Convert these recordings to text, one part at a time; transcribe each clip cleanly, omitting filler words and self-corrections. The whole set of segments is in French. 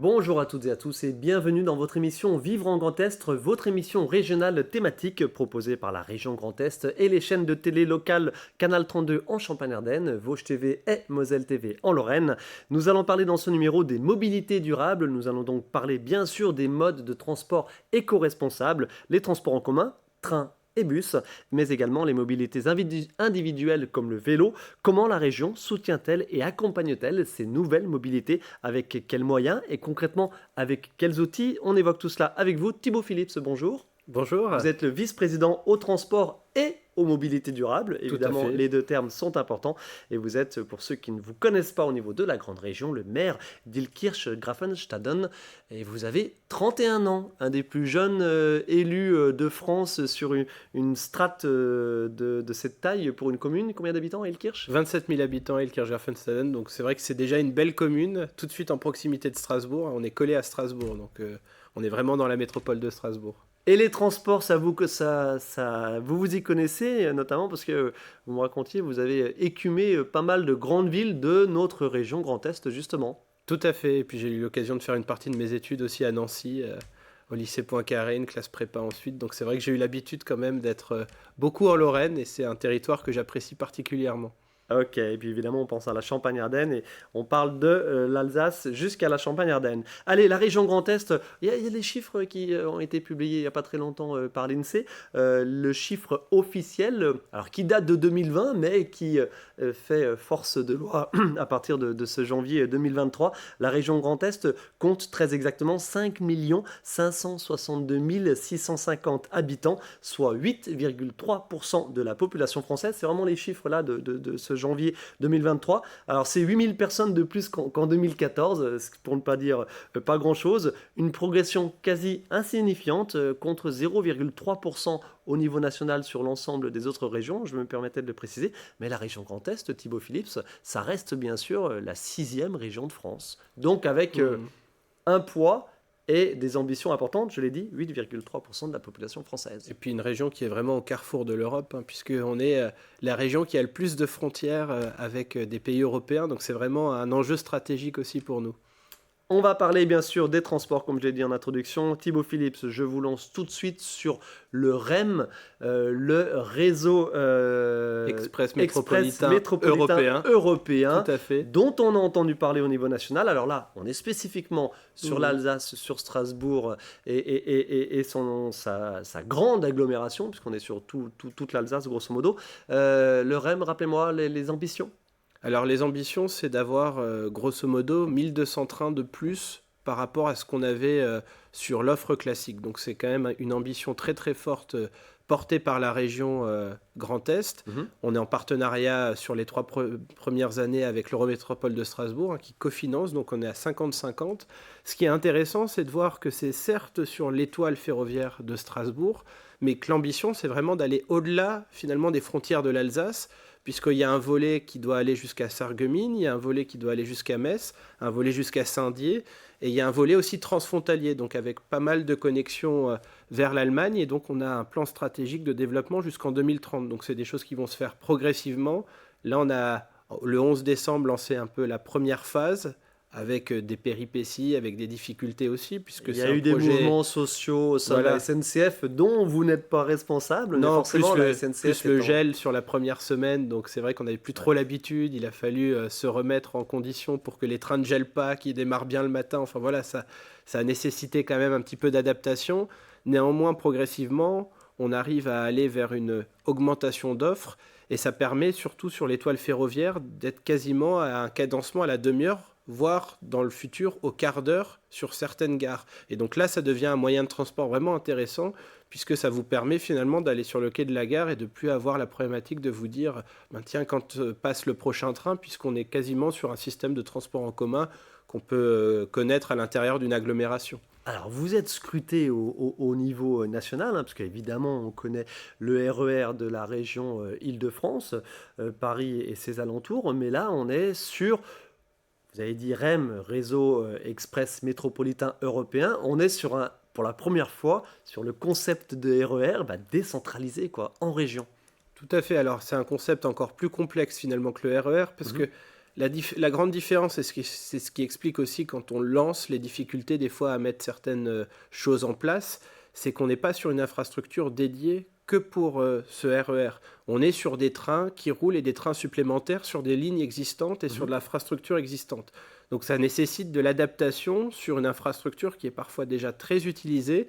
Bonjour à toutes et à tous et bienvenue dans votre émission Vivre en Grand Est, votre émission régionale thématique proposée par la région Grand Est et les chaînes de télé locales Canal 32 en Champagne-Ardenne, Vosges TV et Moselle TV en Lorraine. Nous allons parler dans ce numéro des mobilités durables, nous allons donc parler bien sûr des modes de transport éco-responsables, les transports en commun, train et bus, mais également les mobilités individuelles comme le vélo. Comment la région soutient-elle et accompagne-t-elle ces nouvelles mobilités? Avec quels moyens et concrètement avec quels outils? On évoque tout cela avec vous. Thibaut Philips, bonjour. Bonjour. Vous êtes le vice-président au transport et aux mobilités durables. Tout à Évidemment, fait. les deux termes sont importants. Et vous êtes, pour ceux qui ne vous connaissent pas au niveau de la grande région, le maire d'Illkirch-Graffenstaden. Et vous avez 31 ans, un des plus jeunes élus de France sur une strate de cette taille pour une commune. Combien d'habitants à Illkirch? 27 000 habitants à Illkirch-Graffenstaden, donc c'est vrai que c'est déjà une belle commune, tout de suite en proximité de Strasbourg. On est collé à Strasbourg, donc on est vraiment dans la métropole de Strasbourg. Et les transports, vous y connaissez, notamment parce que vous me racontiez, vous avez écumé pas mal de grandes villes de notre région Grand Est, justement. Tout à fait, et puis j'ai eu l'occasion de faire une partie de mes études aussi à Nancy, au lycée Poincaré, une classe prépa ensuite, donc c'est vrai que j'ai eu l'habitude quand même d'être beaucoup en Lorraine, et c'est un territoire que j'apprécie particulièrement. Ok, et puis évidemment, on pense à la Champagne-Ardenne et on parle de l'Alsace jusqu'à la Champagne-Ardenne. Allez, la région Grand Est, il y a des chiffres qui ont été publiés il n'y a pas très longtemps par l'INSEE. Le chiffre officiel, alors qui date de 2020, mais qui fait force de loi à partir de ce janvier 2023. La région Grand Est compte très exactement 5 562 650 habitants, soit 8,3% de la population française. C'est vraiment les chiffres là de ce janvier 2023. Alors c'est 8000 personnes de plus qu'en 2014, pour ne pas dire pas grand-chose. Une progression quasi insignifiante contre 0,3% au niveau national sur l'ensemble des autres régions, je me permettais de le préciser. Mais la région Grand Est, Thibaut Philips, ça reste bien sûr la 6e région de France. Donc avec un poids et des ambitions importantes, je l'ai dit, 8,3% de la population française. Et puis une région qui est vraiment au carrefour de l'Europe, puisqu'on est la région qui a le plus de frontières avec des pays européens, donc c'est vraiment un enjeu stratégique aussi pour nous. On va parler bien sûr des transports, comme je l'ai dit en introduction. Thibaut Philips, je vous lance tout de suite sur le REM, le réseau Express métropolitain européen, européen, tout à fait. dont on a entendu parler au niveau national. Alors là, on est spécifiquement sur l'Alsace, sur Strasbourg et sa grande agglomération, puisqu'on est sur toute l'Alsace, grosso modo. Le REM, rappelez-moi les ambitions. Alors les ambitions, c'est d'avoir grosso modo 1200 trains de plus par rapport à ce qu'on avait sur l'offre classique. Donc c'est quand même une ambition très très forte portée par la région Grand Est. On est en partenariat sur les 3 premières années avec l'Eurométropole de Strasbourg qui cofinance, donc on est à 50-50. Ce qui est intéressant, c'est de voir que c'est certes sur l'étoile ferroviaire de Strasbourg, mais que l'ambition, c'est vraiment d'aller au-delà finalement des frontières de l'Alsace, puisqu'il y a un volet qui doit aller jusqu'à Sarreguemines, il y a un volet qui doit aller jusqu'à Metz, un volet jusqu'à Saint-Dié, et il y a un volet aussi transfrontalier, donc avec pas mal de connexions vers l'Allemagne, et donc on a un plan stratégique de développement jusqu'en 2030. Donc c'est des choses qui vont se faire progressivement. Là, on a le 11 décembre lancé un peu la première phase, avec des péripéties, avec des difficultés aussi, puisque il y a eu des mouvements sociaux au sein de la SNCF dont vous n'êtes pas responsable. Non, forcément, plus la SNCF le gel sur la première semaine, donc c'est vrai qu'on n'avait plus trop l'habitude, il a fallu se remettre en condition pour que les trains ne gèlent pas, qu'ils démarrent bien le matin, enfin voilà, ça a nécessité quand même un petit peu d'adaptation. Néanmoins, progressivement, on arrive à aller vers une augmentation d'offres, et ça permet surtout sur l'étoile ferroviaire d'être quasiment à un cadencement à la demi-heure, voire dans le futur au quart d'heure sur certaines gares. Et donc là, ça devient un moyen de transport vraiment intéressant, puisque ça vous permet finalement d'aller sur le quai de la gare et de plus avoir la problématique de vous dire tiens, quand passe le prochain train, puisqu'on est quasiment sur un système de transport en commun qu'on peut connaître à l'intérieur d'une agglomération. Alors, vous êtes scruté au niveau national, parce qu'évidemment, on connaît le RER de la région Île-de-France, Paris et ses alentours, mais là, on est sur, vous avez dit REM, Réseau Express Métropolitain Européen, on est sur pour la première fois sur le concept de RER décentralisé en région. Tout à fait, alors c'est un concept encore plus complexe finalement que le RER, parce que La grande différence, c'est ce qui explique aussi quand on lance les difficultés des fois à mettre certaines choses en place, c'est qu'on n'est pas sur une infrastructure dédiée que pour ce RER. On est sur des trains qui roulent et des trains supplémentaires sur des lignes existantes et sur de l'infrastructure existante. Donc ça nécessite de l'adaptation sur une infrastructure qui est parfois déjà très utilisée.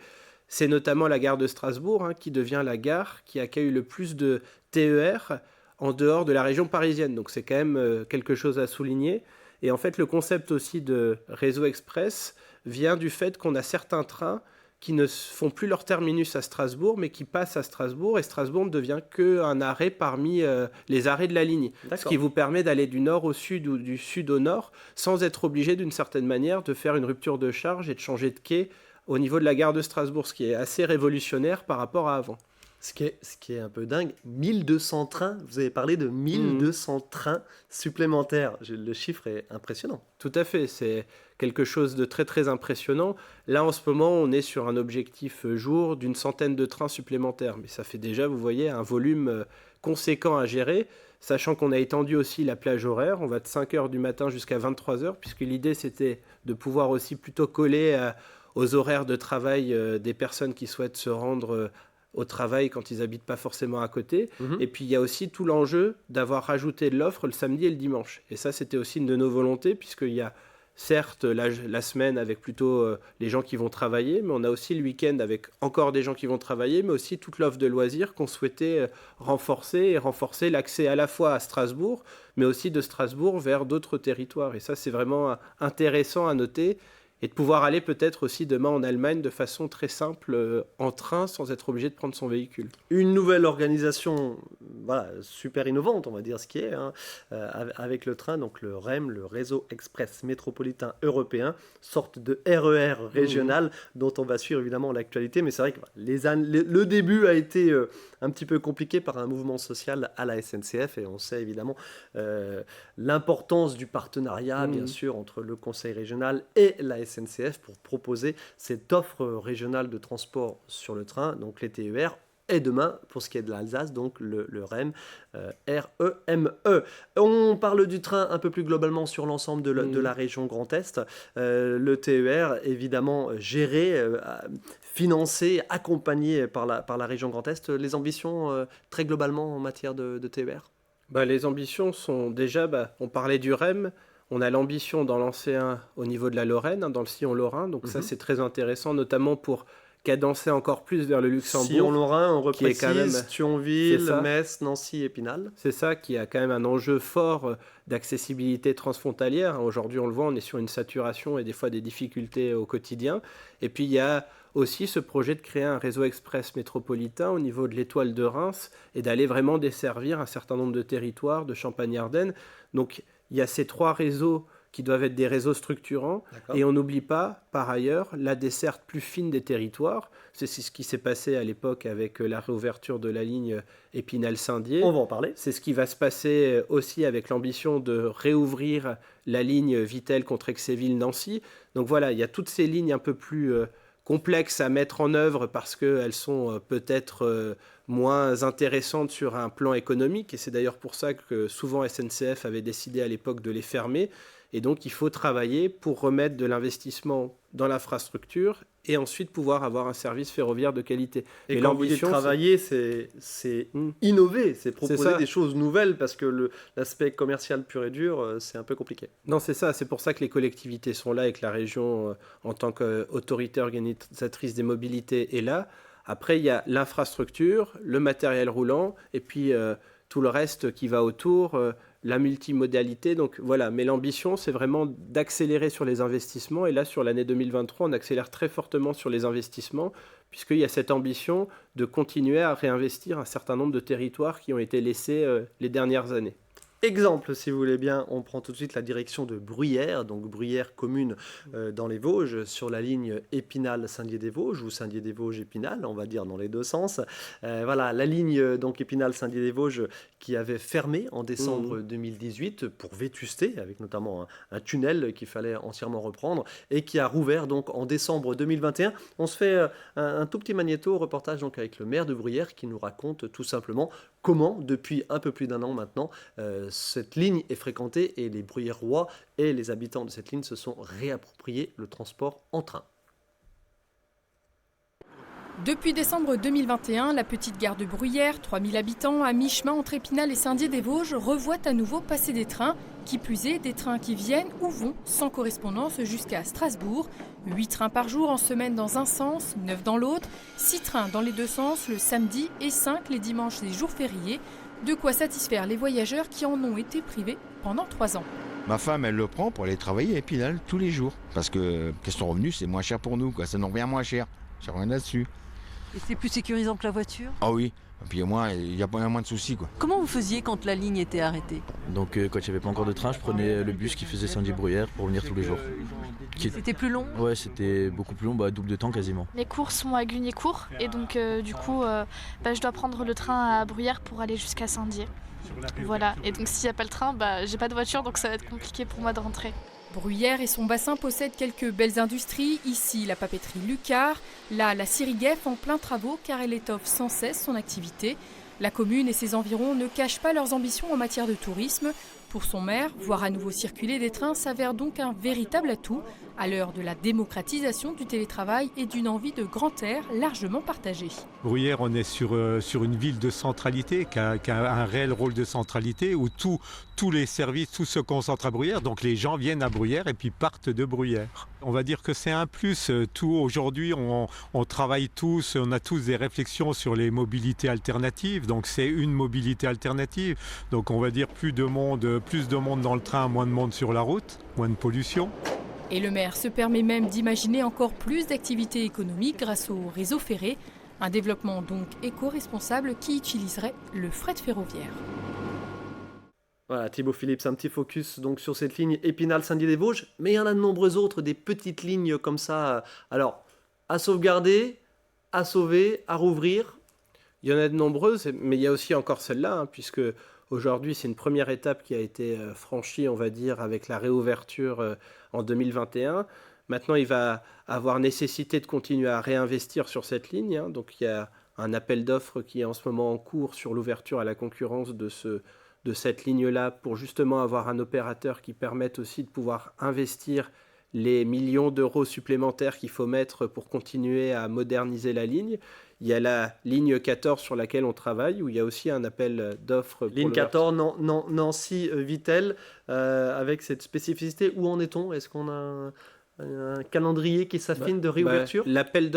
C'est notamment la gare de Strasbourg qui devient la gare qui accueille le plus de TER en dehors de la région parisienne. Donc c'est quand même quelque chose à souligner. Et en fait, le concept aussi de réseau express vient du fait qu'on a certains trains qui ne font plus leur terminus à Strasbourg, mais qui passent à Strasbourg, et Strasbourg ne devient qu'un arrêt parmi les arrêts de la ligne. D'accord. Ce qui vous permet d'aller du nord au sud ou du sud au nord, sans être obligé d'une certaine manière de faire une rupture de charge et de changer de quai au niveau de la gare de Strasbourg, ce qui est assez révolutionnaire par rapport à avant. Ce qui est un peu dingue, 1200 trains, vous avez parlé de 1200 trains supplémentaires. Le chiffre est impressionnant. Tout à fait, c'est quelque chose de très très impressionnant. Là en ce moment on est sur un objectif jour d'une centaine de trains supplémentaires, mais ça fait déjà, vous voyez, un volume conséquent à gérer, sachant qu'on a étendu aussi la plage horaire, on va de 5h du matin jusqu'à 23h, puisque l'idée c'était de pouvoir aussi plutôt coller aux horaires de travail des personnes qui souhaitent se rendre au travail quand ils habitent pas forcément à côté. Et puis il y a aussi tout l'enjeu d'avoir rajouté de l'offre le samedi et le dimanche. Et ça, c'était aussi une de nos volontés, puisqu'il y a certes la semaine avec plutôt les gens qui vont travailler, mais on a aussi le week-end avec encore des gens qui vont travailler, mais aussi toute l'offre de loisirs qu'on souhaitait renforcer l'accès à la fois à Strasbourg, mais aussi de Strasbourg vers d'autres territoires. Et ça, c'est vraiment intéressant à noter. Et de pouvoir aller peut-être aussi demain en Allemagne de façon très simple en train sans être obligé de prendre son véhicule. Une nouvelle organisation, voilà, super innovante, on va dire ce qui est, avec le train, donc le REM, le Réseau Express Métropolitain Européen, sorte de RER régional dont on va suivre évidemment l'actualité. Mais c'est vrai que le début a été un petit peu compliqué par un mouvement social à la SNCF, et on sait évidemment l'importance du partenariat, bien sûr, entre le Conseil régional et la SNCF pour proposer cette offre régionale de transport sur le train, donc les TER. Et demain, pour ce qui est de l'Alsace, donc le REM, R-E-M-E. On parle du train un peu plus globalement sur l'ensemble de la région Grand Est. Le TER, évidemment, géré, financé, accompagné par la région Grand Est. Les ambitions, très globalement, en matière de TER? Les ambitions sont déjà, on parlait du REM, on a l'ambition d'en lancer un au niveau de la Lorraine, dans le sillon lorrain. Donc ça, c'est très intéressant, notamment pour cadencer encore plus vers le Luxembourg. Sillon lorrain, on reprécise, quand même, Thionville, Metz, Nancy, Épinal. C'est ça qui a quand même un enjeu fort d'accessibilité transfrontalière. Aujourd'hui, on le voit, on est sur une saturation et des fois des difficultés au quotidien. Et puis, il y a aussi ce projet de créer un réseau express métropolitain au niveau de l'étoile de Reims et d'aller vraiment desservir un certain nombre de territoires de Champagne-Ardenne. Donc, il y a ces 3 réseaux qui doivent être des réseaux structurants. D'accord. Et on n'oublie pas, par ailleurs, la desserte plus fine des territoires. C'est ce qui s'est passé à l'époque avec la réouverture de la ligne Épinal-Saint-Dié. On va en parler. C'est ce qui va se passer aussi avec l'ambition de réouvrir la ligne Vittel-Contrexéville-Nancy. Donc voilà, il y a toutes ces lignes un peu plus complexes à mettre en œuvre parce qu'elles sont peut-être moins intéressantes sur un plan économique. Et c'est d'ailleurs pour ça que souvent SNCF avait décidé à l'époque de les fermer. Et donc, il faut travailler pour remettre de l'investissement dans l'infrastructure et ensuite pouvoir avoir un service ferroviaire de qualité. Et quand vous dites travailler, c'est innover, c'est proposer des choses nouvelles parce que l'aspect commercial pur et dur, c'est un peu compliqué. Non, c'est ça. C'est pour ça que les collectivités sont là et que la région, en tant qu'autorité organisatrice des mobilités, est là. Après, il y a l'infrastructure, le matériel roulant et puis tout le reste qui va autour, la multimodalité. Donc voilà, mais l'ambition, c'est vraiment d'accélérer sur les investissements. Et là, sur l'année 2023, on accélère très fortement sur les investissements, puisqu'il y a cette ambition de continuer à réinvestir un certain nombre de territoires qui ont été laissés les dernières années. Exemple, si vous voulez bien, on prend tout de suite la direction de Bruyères, donc Bruyères commune dans les Vosges, sur la ligne Épinal-Saint-Dié-des-Vosges ou Saint-Dié-des-Vosges-Épinal, on va dire dans les deux sens. Voilà, la ligne donc Épinal-Saint-Dié-des-Vosges qui avait fermé en décembre 2018 pour vétusté, avec notamment un tunnel qu'il fallait entièrement reprendre, et qui a rouvert donc en décembre 2021. On se fait un tout petit magnéto reportage donc avec le maire de Bruyères qui nous raconte tout simplement comment, depuis un peu plus d'1 an maintenant, cette ligne est fréquentée et les bruyérois et les habitants de cette ligne se sont réappropriés le transport en train. Depuis décembre 2021, la petite gare de Bruyères, 3000 habitants, à mi-chemin entre Épinal et Saint-Dié-des-Vosges, revoit à nouveau passer des trains. Qui plus est, des trains qui viennent ou vont sans correspondance jusqu'à Strasbourg. 8 trains par jour en semaine dans un sens, 9 dans l'autre, 6 trains dans les deux sens le samedi et 5 les dimanches et jours fériés. De quoi satisfaire les voyageurs qui en ont été privés pendant 3 ans. Ma femme, elle le prend pour aller travailler à Épinal tous les jours. Parce que question revenu, c'est moins cher pour nous, quoi. Ça nous revient moins cher. J'ai rien là-dessus. Et c'est plus sécurisant que la voiture? Ah oui, et puis au moins, il y a moins de soucis, quoi. Comment vous faisiez quand la ligne était arrêtée? Donc quand il n'y avait pas encore de train, je prenais le bus qui faisait Saint-Dié-Bruyères pour venir tous les jours. C'était plus long? Ouais, c'était beaucoup plus long, double de temps quasiment. Les cours sont à Gugnécourt et donc du coup je dois prendre le train à Bruyères pour aller jusqu'à Saint-Dié. Voilà, et donc s'il n'y a pas le train, j'ai pas de voiture donc ça va être compliqué pour moi de rentrer. Bruyères et son bassin possèdent quelques belles industries. Ici, la papeterie Lucar. Là, la scierie Guef en plein travaux car elle étoffe sans cesse son activité. La commune et ses environs ne cachent pas leurs ambitions en matière de tourisme. Pour son maire, voir à nouveau circuler des trains s'avère donc un véritable atout à l'heure de la démocratisation du télétravail et d'une envie de grand air largement partagée. Bruyères, on est sur une ville de centralité qui a un réel rôle de centralité où tous les services, tout se concentre à Bruyères. Donc les gens viennent à Bruyères et puis partent de Bruyères. On va dire que c'est un plus. Aujourd'hui, on travaille tous, on a tous des réflexions sur les mobilités alternatives. Donc c'est une mobilité alternative. Donc on va dire plus de monde dans le train, moins de monde sur la route, moins de pollution. Et le maire se permet même d'imaginer encore plus d'activités économiques grâce au réseau ferré, un développement donc éco-responsable qui utiliserait le fret ferroviaire. Voilà, Thibaut Phillips, un petit focus donc sur cette ligne Épinal-Saint-Dié-des-Vosges, mais il y en a de nombreuses autres, des petites lignes comme ça, alors à sauvegarder, à sauver, à rouvrir. Il y en a de nombreuses, mais il y a aussi encore celle-là, puisque aujourd'hui, c'est une première étape qui a été franchie, on va dire, avec la réouverture en 2021. Maintenant, il va avoir nécessité de continuer à réinvestir sur cette ligne. Donc, il y a un appel d'offres qui est en ce moment en cours sur l'ouverture à la concurrence de cette ligne-là pour justement avoir un opérateur qui permette aussi de pouvoir investir les millions d'euros supplémentaires qu'il faut mettre pour continuer à moderniser la ligne. Il y a la ligne 14 sur laquelle on travaille, où il y a aussi un appel d'offres. Ligne 14, Nancy-Vittel, avec cette spécificité, où en est-on? Est-ce qu'on a un calendrier qui s'affine de réouverture? L'appel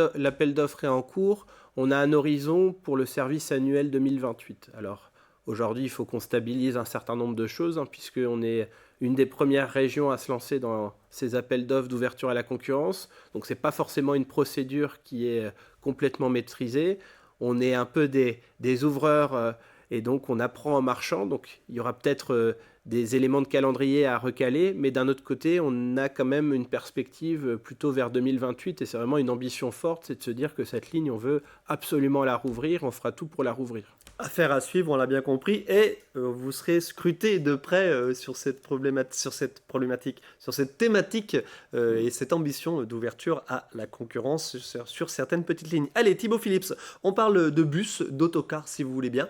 d'offres est en cours. On a un horizon pour le service annuel 2028. Alors, aujourd'hui, il faut qu'on stabilise un certain nombre de choses, puisqu'on est une des premières régions à se lancer dans ces appels d'offres d'ouverture à la concurrence. Donc, ce n'est pas forcément une procédure qui est complètement maîtrisée. On est un peu des ouvreurs et donc on apprend en marchant. Donc, il y aura peut-être des éléments de calendrier à recaler, mais d'un autre côté, on a quand même une perspective plutôt vers 2028 et c'est vraiment une ambition forte, c'est de se dire que cette ligne, on veut absolument la rouvrir, on fera tout pour la rouvrir. Affaire à suivre, on l'a bien compris, et vous serez scruté de près sur cette problématique, sur cette thématique et cette ambition d'ouverture à la concurrence sur certaines petites lignes. Allez, Thibaut Phillips, on parle de bus, d'autocars si vous voulez bien,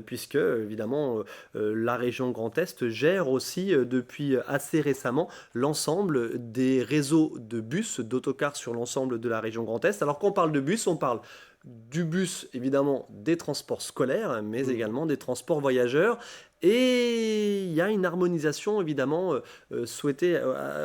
puisque évidemment la région Grand Est gère aussi depuis assez récemment l'ensemble des réseaux de bus, d'autocars sur l'ensemble de la région Grand Est. Alors quand on parle de bus, on parle du bus, évidemment, des transports scolaires, mais également des transports voyageurs. Et il y a une harmonisation, évidemment, souhaitée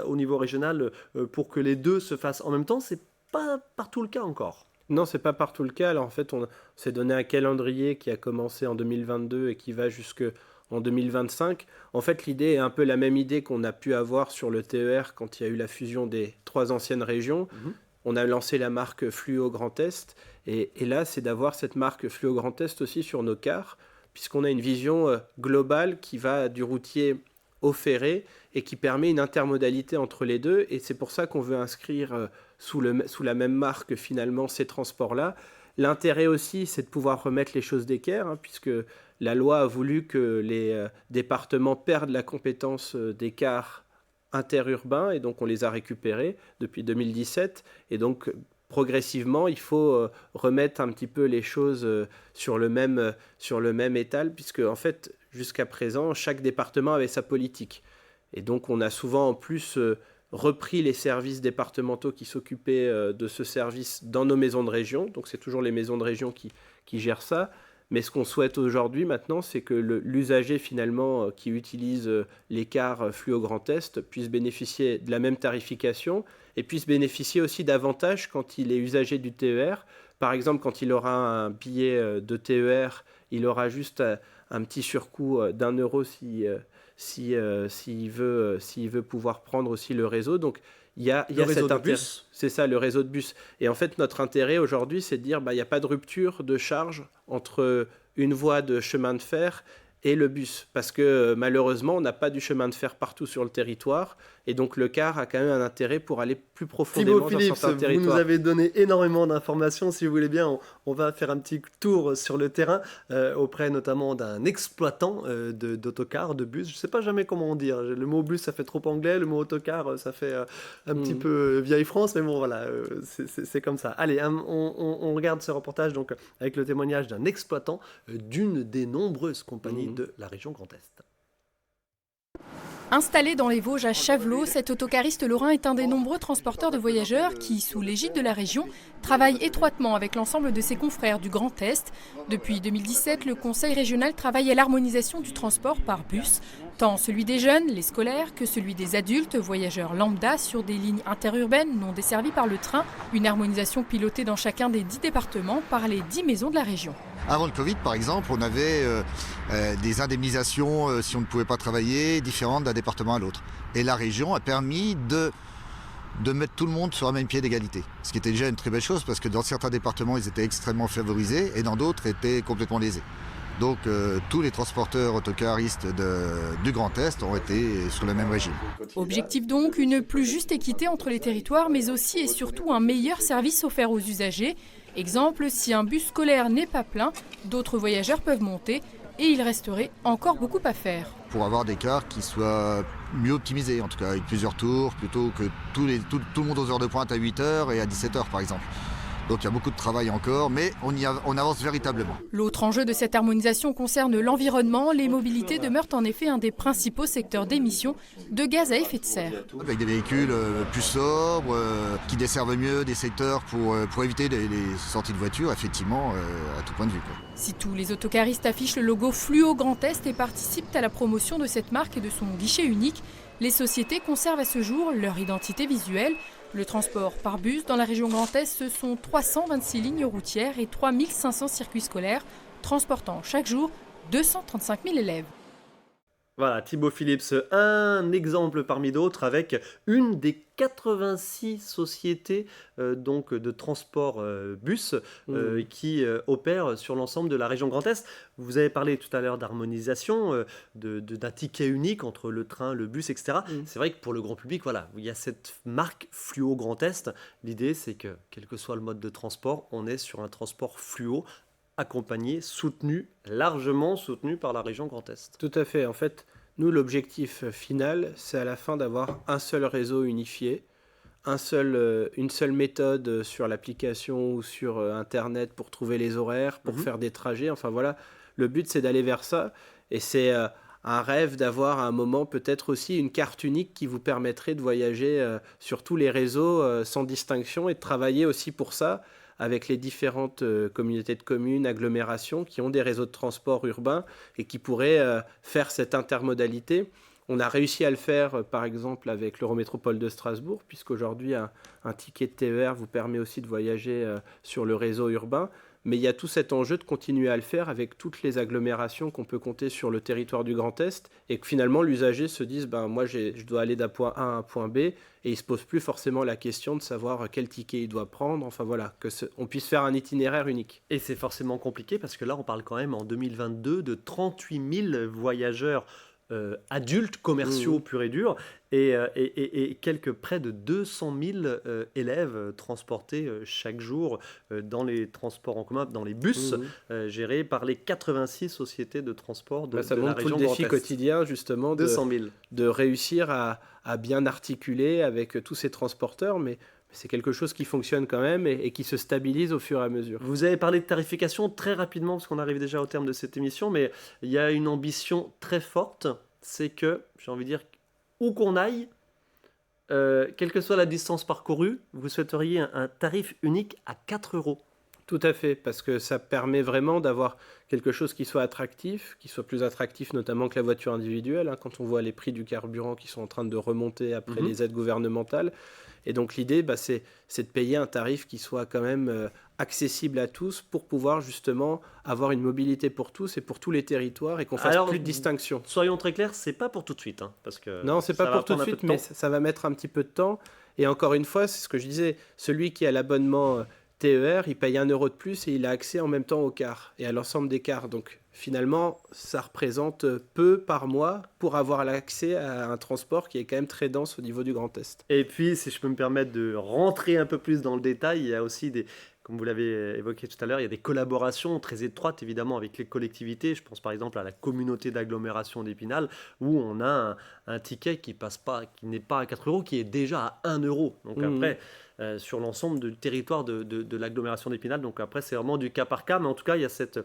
au niveau régional pour que les deux se fassent en même temps. C'est pas partout le cas encore. Non, c'est pas partout le cas. Alors, en fait, on s'est donné un calendrier qui a commencé en 2022 et qui va jusqu'en 2025. En fait, l'idée est un peu la même idée qu'on a pu avoir sur le TER quand il y a eu la fusion des 3 anciennes régions. On a lancé la marque Fluo Grand Est. Et là, c'est d'avoir cette marque Fluo Grand Est aussi sur nos cars, puisqu'on a une vision globale qui va du routier au ferré et qui permet une intermodalité entre les deux. Et c'est pour ça qu'on veut inscrire sous la même marque, finalement, ces transports-là. L'intérêt aussi, c'est de pouvoir remettre les choses d'équerre, puisque la loi a voulu que les départements perdent la compétence des cars interurbains, et donc on les a récupérés depuis 2017. Et donc, progressivement, il faut remettre un petit peu les choses sur le même étal, puisque en fait, jusqu'à présent, chaque département avait sa politique. Et donc, on a souvent en plus repris les services départementaux qui s'occupaient de ce service dans nos maisons de région. Donc, c'est toujours les maisons de région qui gèrent ça. Mais ce qu'on souhaite aujourd'hui, maintenant, c'est que l'usager, finalement, qui utilise les cars Fluo Grand Est puisse bénéficier de la même tarification et puisse bénéficier aussi d'avantages quand il est usager du TER. Par exemple, quand il aura un billet de TER, il aura juste un petit surcoût d'€1 s'il veut pouvoir prendre aussi le réseau. Donc, il y a réseau cet de intérêt. bus. C'est ça, le réseau de bus. Et en fait, notre intérêt aujourd'hui, c'est de dire il n'y a pas de rupture de charge entre une voie de chemin de fer et le bus. Parce que malheureusement, on n'a pas du chemin de fer partout sur le territoire. Et donc, le car a quand même un intérêt pour aller plus profondément Thibaut dans Philips, certains vous territoires. nous avez donné énormément d'informations. Si vous voulez bien, on va faire un petit tour sur le terrain auprès notamment d'un exploitant d'autocar, de bus. Je ne sais pas jamais comment on dit. Le mot bus, ça fait trop anglais. Le mot autocar, ça fait un petit peu vieille France. Mais bon, voilà, c'est comme ça. Allez, on regarde ce reportage donc, avec le témoignage d'un exploitant d'une des nombreuses compagnies de la région Grand Est. Installé dans les Vosges à Chavelot, cet autocariste lorrain est un des nombreux transporteurs de voyageurs qui, sous l'égide de la région, travaille étroitement avec l'ensemble de ses confrères du Grand Est. Depuis 2017, le Conseil régional travaille à l'harmonisation du transport par bus, tant celui des jeunes, les scolaires, que celui des adultes, voyageurs lambda, sur des lignes interurbaines non desservies par le train. Une harmonisation pilotée dans chacun des 10 départements par les 10 maisons de la région. Avant le Covid, par exemple, on avait des indemnisations si on ne pouvait pas travailler, différentes d'un département à l'autre. Et la région a permis de mettre tout le monde sur un même pied d'égalité. Ce qui était déjà une très belle chose, parce que dans certains départements, ils étaient extrêmement favorisés, et dans d'autres, étaient complètement lésés. Donc tous les transporteurs autocaristes du Grand Est ont été sur le même régime. Objectif donc, une plus juste équité entre les territoires, mais aussi et surtout un meilleur service offert aux usagers. Exemple, si un bus scolaire n'est pas plein, d'autres voyageurs peuvent monter et il resterait encore beaucoup à faire. Pour avoir des cars qui soient mieux optimisés, en tout cas avec plusieurs tours, plutôt que tout le monde aux heures de pointe à 8h et à 17h par exemple. Donc il y a beaucoup de travail encore, mais on avance véritablement. L'autre enjeu de cette harmonisation concerne l'environnement. Les mobilités demeurent en effet un des principaux secteurs d'émissions de gaz à effet de serre. Avec des véhicules plus sobres, qui desservent mieux des secteurs pour éviter les sorties de voitures, effectivement, à tout point de vue, quoi. Si tous les autocaristes affichent le logo Fluo Grand Est et participent à la promotion de cette marque et de son guichet unique, les sociétés conservent à ce jour leur identité visuelle. Le transport par bus dans la région Grand Est, ce sont 326 lignes routières et 3500 circuits scolaires, transportant chaque jour 235 000 élèves. Voilà, Thibaut Philips, un exemple parmi d'autres avec une des 86 sociétés donc de transport bus qui opèrent sur l'ensemble de la région Grand Est. Vous avez parlé tout à l'heure d'harmonisation, d'un ticket unique entre le train, le bus, etc. C'est vrai que pour le grand public, voilà, il y a cette marque Fluo Grand Est. L'idée, c'est que quel que soit le mode de transport, on est sur un transport fluo accompagné, largement soutenu par la région Grand Est. Tout à fait. En fait, nous, l'objectif final, c'est à la fin d'avoir un seul réseau unifié, une seule méthode sur l'application ou sur Internet pour trouver les horaires, pour faire des trajets. Enfin voilà, le but, c'est d'aller vers ça. Et c'est un rêve d'avoir à un moment peut-être aussi une carte unique qui vous permettrait de voyager sur tous les réseaux sans distinction et de travailler aussi pour ça avec les différentes communautés de communes, agglomérations qui ont des réseaux de transport urbains et qui pourraient faire cette intermodalité. On a réussi à le faire, par exemple, avec l'Eurométropole de Strasbourg, puisqu'aujourd'hui, un ticket de TER vous permet aussi de voyager sur le réseau urbain. Mais il y a tout cet enjeu de continuer à le faire avec toutes les agglomérations qu'on peut compter sur le territoire du Grand Est et que finalement l'usager se dise moi je dois aller d'un point A à un point B et il ne se pose plus forcément la question de savoir quel ticket il doit prendre. Enfin voilà, qu'on puisse faire un itinéraire unique. Et c'est forcément compliqué parce que là on parle quand même en 2022 de 38 000 voyageurs adultes, commerciaux purs et durs, et près de 200 000 élèves transportés chaque jour dans les transports en commun, dans les bus gérés par les 86 sociétés de transport de la région Grand Est. Ça montre tout le défi quotidien justement 200 000. De réussir à bien articuler avec tous ces transporteurs, mais C'est quelque chose qui fonctionne quand même et qui se stabilise au fur et à mesure. Vous avez parlé de tarification très rapidement, parce qu'on arrive déjà au terme de cette émission, mais il y a une ambition très forte, c'est que, j'ai envie de dire, où qu'on aille, quelle que soit la distance parcourue, vous souhaiteriez un tarif unique à 4 euros. Tout à fait, parce que ça permet vraiment d'avoir quelque chose qui soit attractif, qui soit plus attractif notamment que la voiture individuelle, hein, quand on voit les prix du carburant qui sont en train de remonter après les aides gouvernementales. Et donc l'idée, c'est de payer un tarif qui soit quand même accessible à tous pour pouvoir justement avoir une mobilité pour tous et pour tous les territoires et qu'on fasse plus de distinction. Soyons très clairs, c'est pas pour tout de suite. Hein, parce que non, c'est pas pour tout de suite, mais ça va mettre un petit peu de temps. Et encore une fois, c'est ce que je disais, celui qui a l'abonnement TER, il paye 1 euro de plus et il a accès en même temps aux cars et à l'ensemble des cars. Donc finalement, ça représente peu par mois pour avoir l'accès à un transport qui est quand même très dense au niveau du Grand Est. Et puis, si je peux me permettre de rentrer un peu plus dans le détail, il y a aussi comme vous l'avez évoqué tout à l'heure, il y a des collaborations très étroites évidemment avec les collectivités. Je pense par exemple à la communauté d'agglomération d'Épinal où on a un ticket qui n'est pas à 4 euros, qui est déjà à 1 euro. Donc après, sur l'ensemble du territoire de l'agglomération d'Épinal, donc après c'est vraiment du cas par cas, mais en tout cas il y a cette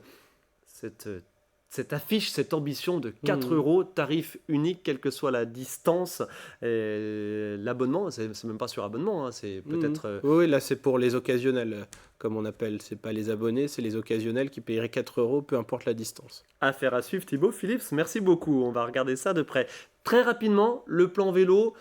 affiche, cette ambition de 4 euros, tarif unique, quelle que soit la distance. L'abonnement, c'est même pas sur abonnement, hein, c'est peut-être... Oui, là c'est pour les occasionnels, comme on appelle. C'est pas les abonnés, c'est les occasionnels qui paieraient 4 euros, peu importe la distance. Affaire à suivre, Thibaut Phillips, merci beaucoup. On va regarder ça de près. Très rapidement, le plan vélo...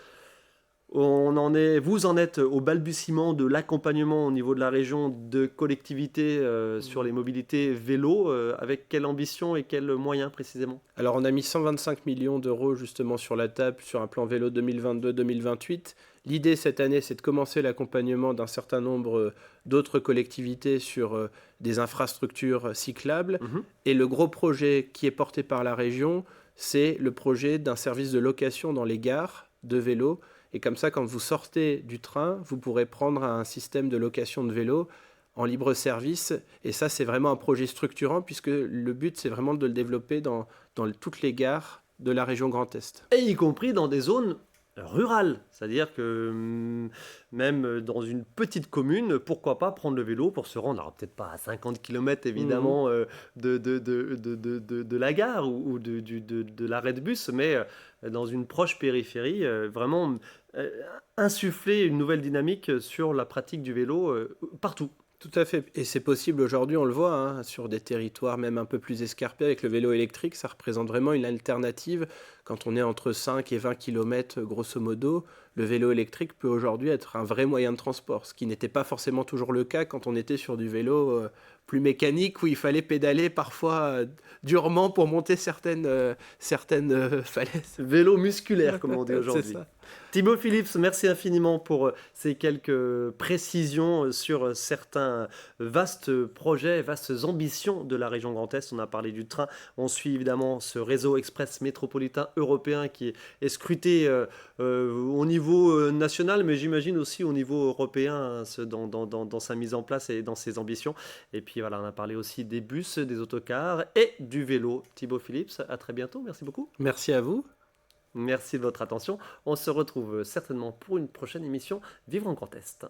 Vous en êtes au balbutiement de l'accompagnement au niveau de la région de collectivités sur les mobilités vélo. Avec quelle ambition et quels moyens précisément? Alors on a mis 125 millions d'euros justement sur la table sur un plan vélo 2022-2028. L'idée cette année, c'est de commencer l'accompagnement d'un certain nombre d'autres collectivités sur des infrastructures cyclables. Et le gros projet qui est porté par la région, c'est le projet d'un service de location dans les gares de vélos. Et comme ça, quand vous sortez du train, vous pourrez prendre un système de location de vélo en libre service. Et ça, c'est vraiment un projet structurant puisque le but, c'est vraiment de le développer dans toutes les gares de la région Grand Est. Et y compris dans des zones rurales. C'est-à-dire que même dans une petite commune, pourquoi pas prendre le vélo pour se rendre, alors peut-être pas à 50 km évidemment de la gare ou de l'arrêt de bus, mais dans une proche périphérie, vraiment insuffler une nouvelle dynamique sur la pratique du vélo partout. Tout à fait. Et c'est possible aujourd'hui, on le voit, hein, sur des territoires même un peu plus escarpés avec le vélo électrique. Ça représente vraiment une alternative. Quand on est entre 5 et 20 km, grosso modo, le vélo électrique peut aujourd'hui être un vrai moyen de transport. Ce qui n'était pas forcément toujours le cas quand on était sur du vélo plus mécanique, où il fallait pédaler parfois durement pour monter certaines falaises. Vélo musculaire, comme on dit aujourd'hui. C'est ça. Thibaut Phillips, merci infiniment pour ces quelques précisions sur certains vastes projets, vastes ambitions de la région Grand Est. On a parlé du train, on suit évidemment ce réseau express métropolitain européen qui est scruté au niveau national, mais j'imagine aussi au niveau européen dans sa mise en place et dans ses ambitions. Et puis voilà, on a parlé aussi des bus, des autocars et du vélo. Thibaut Phillips, à très bientôt, merci beaucoup. Merci à vous. Merci de votre attention. On se retrouve certainement pour une prochaine émission Vivre en Grand Est.